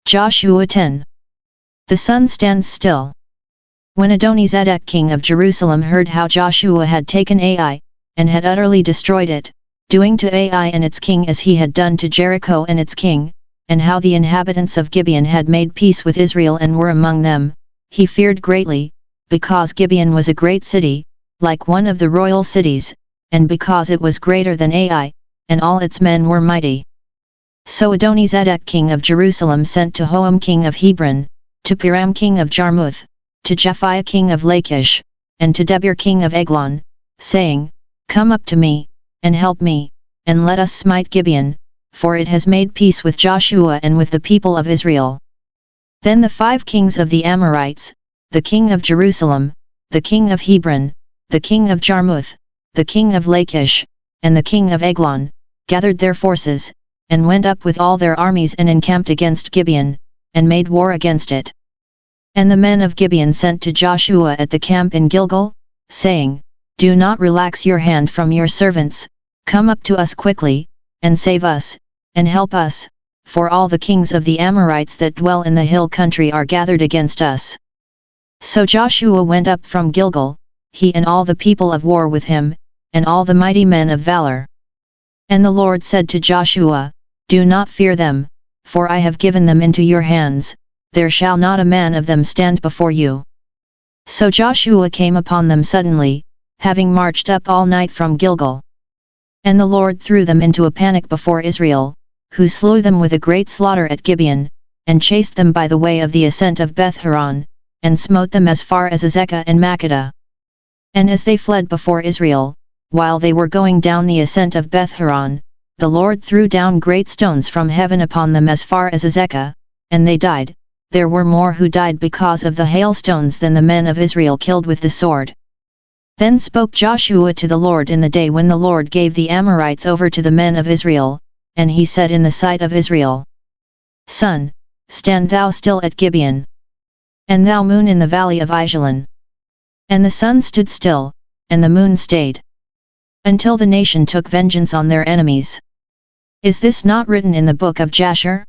Joshua 10. The sun stands still. When Adoni-Zedek king of Jerusalem heard how Joshua had taken Ai, and had utterly destroyed it, doing to Ai and its king as he had done to Jericho and its king, and how the inhabitants of Gibeon had made peace with Israel and were among them, he feared greatly, because Gibeon was a great city, like one of the royal cities, and because it was greater than Ai, and all its men were mighty. So Adoni-Zedek king of Jerusalem sent to Hoam king of Hebron, to Piram king of Jarmuth, to Japhiah king of Lachish, and to Debir king of Eglon, saying, Come up to me, and help me, and let us smite Gibeon, for it has made peace with Joshua and with the people of Israel. Then the 5 kings of the Amorites, the king of Jerusalem, the king of Hebron, the king of Jarmuth, the king of Lachish, and the king of Eglon, gathered their forces, and went up with all their armies and encamped against Gibeon, and made war against it. And the men of Gibeon sent to Joshua at the camp in Gilgal, saying, Do not relax your hand from your servants, come up to us quickly, and save us, and help us, for all the kings of the Amorites that dwell in the hill country are gathered against us. So Joshua went up from Gilgal, he and all the people of war with him, and all the mighty men of valor. And the Lord said to Joshua, Do not fear them, for I have given them into your hands, there shall not a man of them stand before you. So Joshua came upon them suddenly, having marched up all night from Gilgal. And the Lord threw them into a panic before Israel, who slew them with a great slaughter at Gibeon, and chased them by the way of the ascent of Beth-horon, and smote them as far as Azekah and Makkedah. And as they fled before Israel, while they were going down the ascent of Beth-horon, the Lord threw down great stones from heaven upon them as far as Azekah, and they died. There were more who died because of the hailstones than the men of Israel killed with the sword. Then spoke Joshua to the Lord in the day when the Lord gave the Amorites over to the men of Israel, and he said in the sight of Israel, Sun, stand thou still at Gibeon. And thou moon in the valley of Ajalon. And the sun stood still, and the moon stayed, until the nation took vengeance on their enemies. Is this not written in the book of Jasher?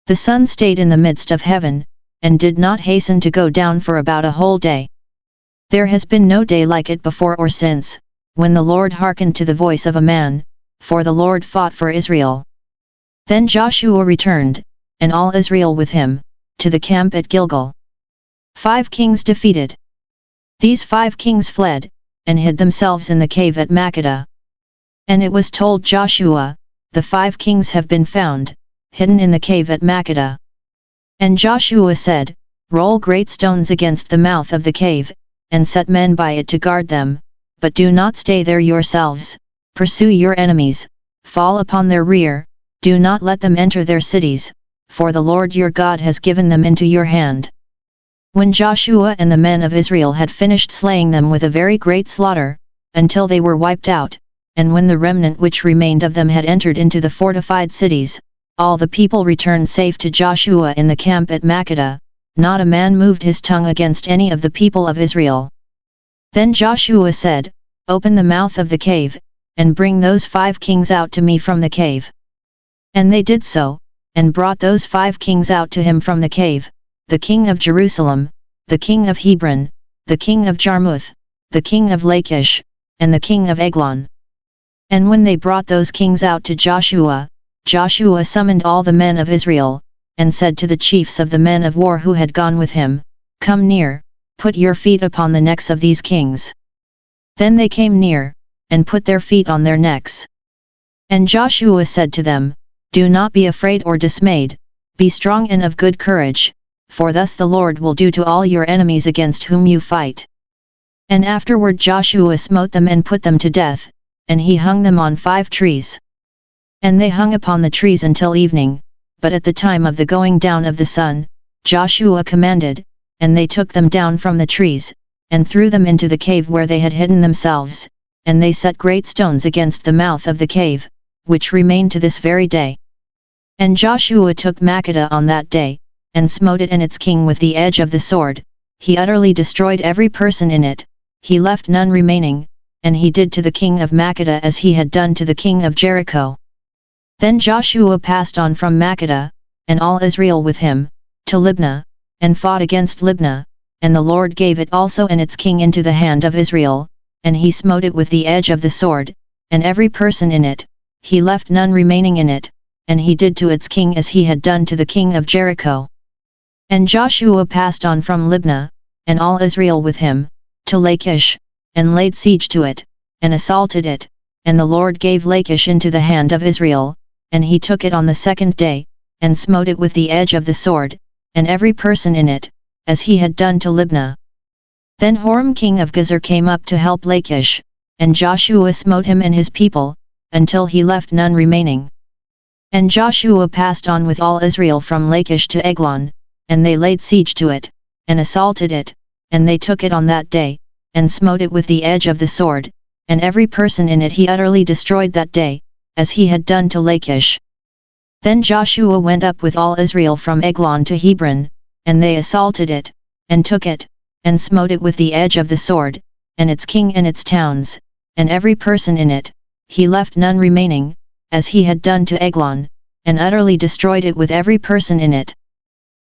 The sun stayed in the midst of heaven, and did not hasten to go down for about a whole day. There has been no day like it before or since, when the Lord hearkened to the voice of a man, for the Lord fought for Israel. Then Joshua returned, and all Israel with him, to the camp at Gilgal. 5 kings defeated. These 5 kings fled, and hid themselves in the cave at Makkedah. And it was told Joshua, The 5 kings have been found, hidden in the cave at Makkedah. And Joshua said, Roll great stones against the mouth of the cave, and set men by it to guard them, but do not stay there yourselves, pursue your enemies, fall upon their rear, do not let them enter their cities, for the Lord your God has given them into your hand. When Joshua and the men of Israel had finished slaying them with a very great slaughter, until they were wiped out, and when the remnant which remained of them had entered into the fortified cities, all the people returned safe to Joshua in the camp at Makkedah, not a man moved his tongue against any of the people of Israel. Then Joshua said, Open the mouth of the cave, and bring those 5 kings out to me from the cave. And they did so, and brought those 5 kings out to him from the cave, the king of Jerusalem, the king of Hebron, the king of Jarmuth, the king of Lachish, and the king of Eglon. And when they brought those kings out to Joshua, Joshua summoned all the men of Israel, and said to the chiefs of the men of war who had gone with him, Come near, put your feet upon the necks of these kings. Then they came near, and put their feet on their necks. And Joshua said to them, Do not be afraid or dismayed, be strong and of good courage, for thus the Lord will do to all your enemies against whom you fight. And afterward Joshua smote them and put them to death, and he hung them on 5 trees. And they hung upon the trees until evening, but at the time of the going down of the sun, Joshua commanded, and they took them down from the trees, and threw them into the cave where they had hidden themselves, and they set great stones against the mouth of the cave, which remain to this very day. And Joshua took Makkedah on that day, and smote it and its king with the edge of the sword, he utterly destroyed every person in it, he left none remaining, and he did to the king of Makkedah as he had done to the king of Jericho. Then Joshua passed on from Makkedah, and all Israel with him, to Libnah, and fought against Libnah, and the Lord gave it also and its king into the hand of Israel, and he smote it with the edge of the sword, and every person in it, he left none remaining in it, and he did to its king as he had done to the king of Jericho. And Joshua passed on from Libnah, and all Israel with him, to Lachish, and laid siege to it, and assaulted it, and the Lord gave Lachish into the hand of Israel, and he took it on the second day, and smote it with the edge of the sword, and every person in it, as he had done to Libnah. Then Horam king of Gezer came up to help Lachish, and Joshua smote him and his people, until he left none remaining. And Joshua passed on with all Israel from Lachish to Eglon, and they laid siege to it, and assaulted it, and they took it on that day, and smote it with the edge of the sword, and every person in it he utterly destroyed that day, as he had done to Lachish. Then Joshua went up with all Israel from Eglon to Hebron, and they assaulted it, and took it, and smote it with the edge of the sword, and its king and its towns, and every person in it, he left none remaining, as he had done to Eglon, and utterly destroyed it with every person in it.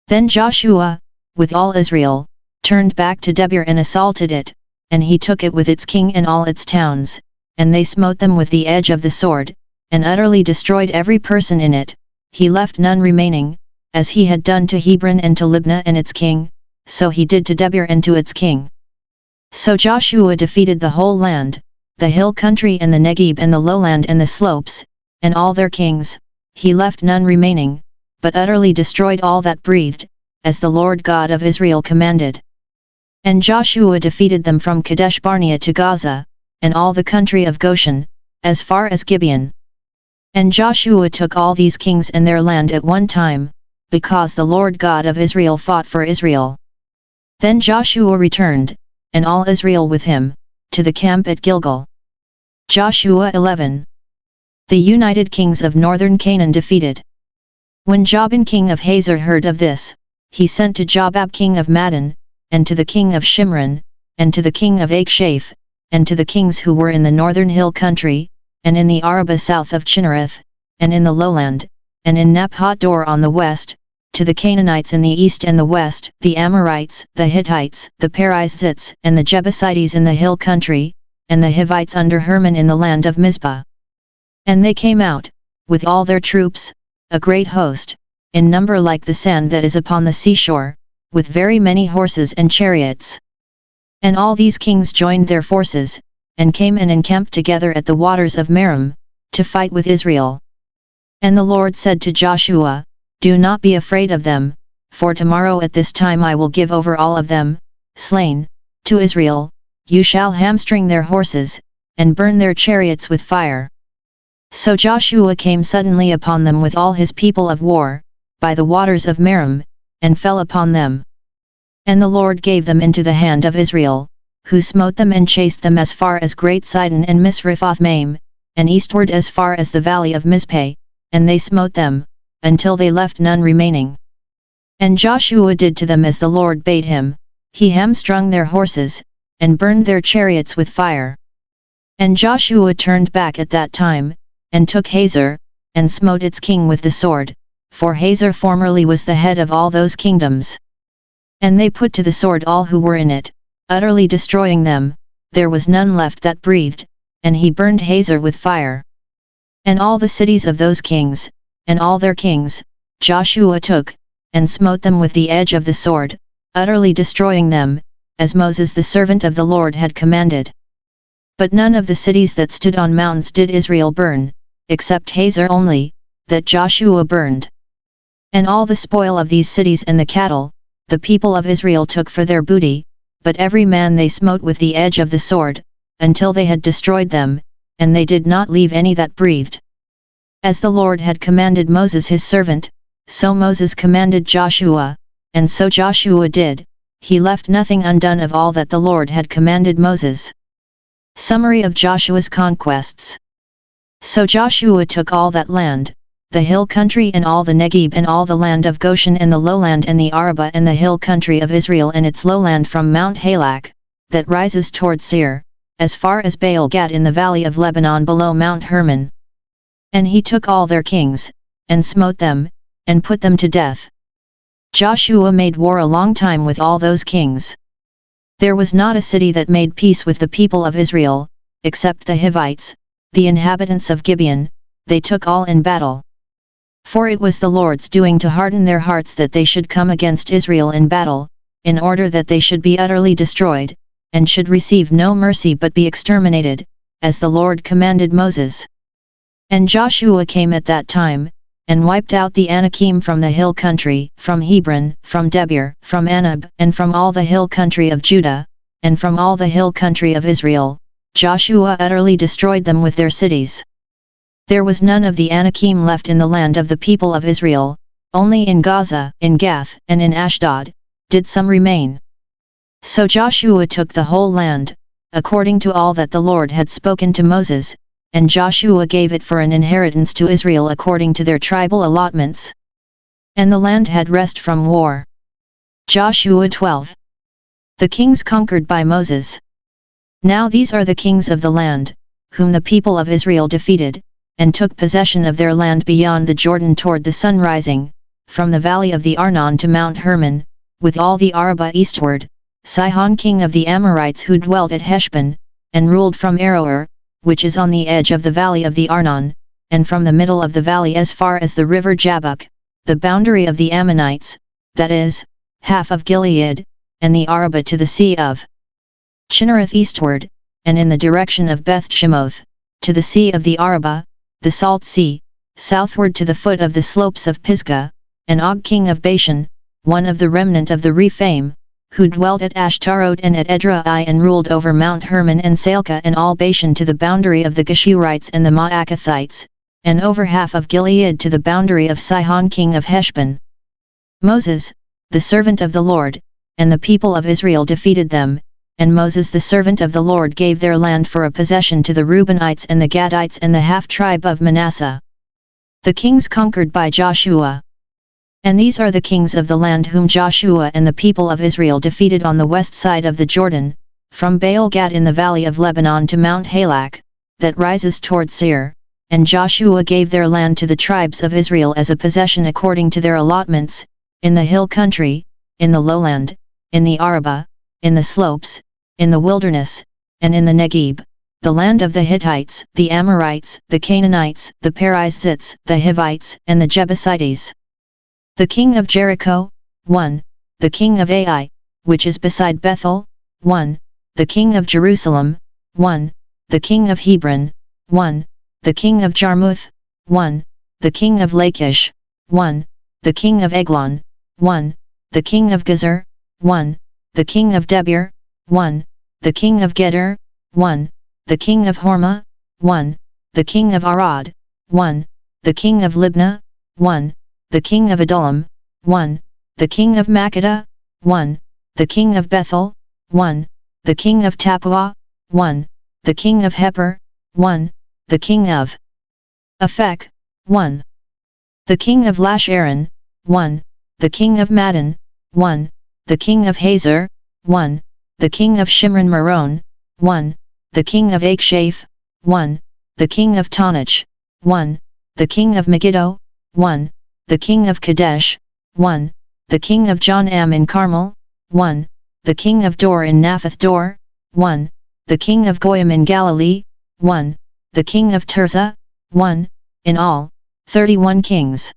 Then Joshua, with all Israel, turned back to Debir and assaulted it, and he took it with its king and all its towns, and they smote them with the edge of the sword, and utterly destroyed every person in it, he left none remaining, as he had done to Hebron and to Libnah and its king, so he did to Debir and to its king. So Joshua defeated the whole land, the hill country and the Negeb and the lowland and the slopes, and all their kings, he left none remaining, but utterly destroyed all that breathed, as the Lord God of Israel commanded. And Joshua defeated them from Kadesh Barnea to Gaza, and all the country of Goshen, as far as Gibeon. And Joshua took all these kings and their land at one time, because the Lord God of Israel fought for Israel. Then Joshua returned, and all Israel with him, to the camp at Gilgal. Joshua 11. The united kings of northern Canaan defeated. When Jabin king of Hazor heard of this, he sent to Jobab king of Madon, and to the king of Shimron, and to the king of Akshaph, and to the kings who were in the northern hill country, and in the Arabah south of Chinnereth, and in the lowland, and in Naphat Dor on the west, to the Canaanites in the east and the west, the Amorites, the Hittites, the Perizzites, and the Jebusites in the hill country, and the Hivites under Hermon in the land of Mizpah. And they came out, with all their troops, a great host, in number like the sand that is upon the seashore, with very many horses and chariots. And all these kings joined their forces, and came and encamped together at the waters of Merom, to fight with Israel. And the Lord said to Joshua, Do not be afraid of them, for tomorrow at this time I will give over all of them, slain, to Israel. You shall hamstring their horses, and burn their chariots with fire. So Joshua came suddenly upon them with all his people of war, by the waters of Merom, and fell upon them. And the Lord gave them into the hand of Israel, who smote them and chased them as far as Great Sidon and Misrephoth-Maim, and eastward as far as the valley of Mizpeh, and they smote them, until they left none remaining. And Joshua did to them as the Lord bade him, he hamstrung their horses, and burned their chariots with fire. And Joshua turned back at that time, and took Hazor, and smote its king with the sword, for Hazor formerly was the head of all those kingdoms. And they put to the sword all who were in it, utterly destroying them, there was none left that breathed, and he burned Hazor with fire. And all the cities of those kings, and all their kings, Joshua took, and smote them with the edge of the sword, utterly destroying them, as Moses the servant of the Lord had commanded. But none of the cities that stood on mountains did Israel burn, except Hazor only, that Joshua burned. And all the spoil of these cities and the cattle, the people of Israel took for their booty, but every man they smote with the edge of the sword, until they had destroyed them, and they did not leave any that breathed. As the Lord had commanded Moses his servant, so Moses commanded Joshua, and so Joshua did, he left nothing undone of all that the Lord had commanded Moses. Summary of Joshua's conquests. So Joshua took all that land, the hill country and all the Negeb and all the land of Goshen and the lowland and the Arabah and the hill country of Israel and its lowland from Mount Halak, that rises toward Seir, as far as Baal-Gad in the valley of Lebanon below Mount Hermon. And he took all their kings, and smote them, and put them to death. Joshua made war a long time with all those kings. There was not a city that made peace with the people of Israel, except the Hivites, the inhabitants of Gibeon. They took all in battle. For it was the Lord's doing to harden their hearts that they should come against Israel in battle, in order that they should be utterly destroyed, and should receive no mercy but be exterminated, as the Lord commanded Moses. And Joshua came at that time, and wiped out the Anakim from the hill country, from Hebron, from Debir, from Anab, and from all the hill country of Judah, and from all the hill country of Israel. Joshua utterly destroyed them with their cities. There was none of the Anakim left in the land of the people of Israel, only in Gaza, in Gath, and in Ashdod, did some remain. So Joshua took the whole land, according to all that the Lord had spoken to Moses, and Joshua gave it for an inheritance to Israel according to their tribal allotments. And the land had rest from war. Joshua 12. The kings conquered by Moses. Now these are the kings of the land, whom the people of Israel defeated, and took possession of their land beyond the Jordan toward the sun rising, from the valley of the Arnon to Mount Hermon, with all the Arabah eastward, Sihon king of the Amorites who dwelt at Heshbon, and ruled from Aroer, which is on the edge of the valley of the Arnon, and from the middle of the valley as far as the river Jabbok, the boundary of the Ammonites, that is, half of Gilead, and the Arabah to the sea of Chinnereth eastward, and in the direction of Beth-Shemoth, to the sea of the Arabah, the Salt Sea, southward to the foot of the slopes of Pisgah, and Og king of Bashan, one of the remnant of the Rephaim, who dwelt at Ashtaroth and at Edrei and ruled over Mount Hermon and Salcah and all Bashan to the boundary of the Geshurites and the Maacathites, and over half of Gilead to the boundary of Sihon king of Heshbon. Moses, the servant of the Lord, and the people of Israel defeated them, and Moses the servant of the Lord gave their land for a possession to the Reubenites and the Gadites and the half-tribe of Manasseh. The kings conquered by Joshua. And these are the kings of the land whom Joshua and the people of Israel defeated on the west side of the Jordan, from Baal-Gad in the valley of Lebanon to Mount Halak, that rises toward Seir, and Joshua gave their land to the tribes of Israel as a possession according to their allotments, in the hill country, in the lowland, in the Arabah, in the slopes, in the wilderness, and in the Negeb, the land of the Hittites, the Amorites, the Canaanites, the Perizzites, the Hivites, and the Jebusites. The king of Jericho, 1. The king of Ai, which is beside Bethel, 1. The king of Jerusalem, 1. The king of Hebron, 1. The king of Jarmuth, 1. The king of Lachish, 1. The king of Eglon, 1. The king of Gezer, 1. The king of Debir, 1. The king of Geder, 1. The king of Hormah, 1. The king of Arad, 1. The king of Libnah, 1. The king of Adullam, 1. The king of Makkedah, 1. The king of Bethel, 1. The king of Tappuah, 1. The king of Heper, 1. The king of Aphek, 1. The king of Lasharon, 1. The king of Madon, 1. The king of Hazor, 1. The king of Shimron Meron, 1. The king of Akshaph, 1. The king of Taanach, 1. The king of Megiddo, 1. The king of Kadesh, 1. The king of Jonam in Carmel, 1. The king of Dor in Naphath Dor, 1. The king of Goyim in Galilee, 1. The king of Tirzah, 1. In all, 31 kings.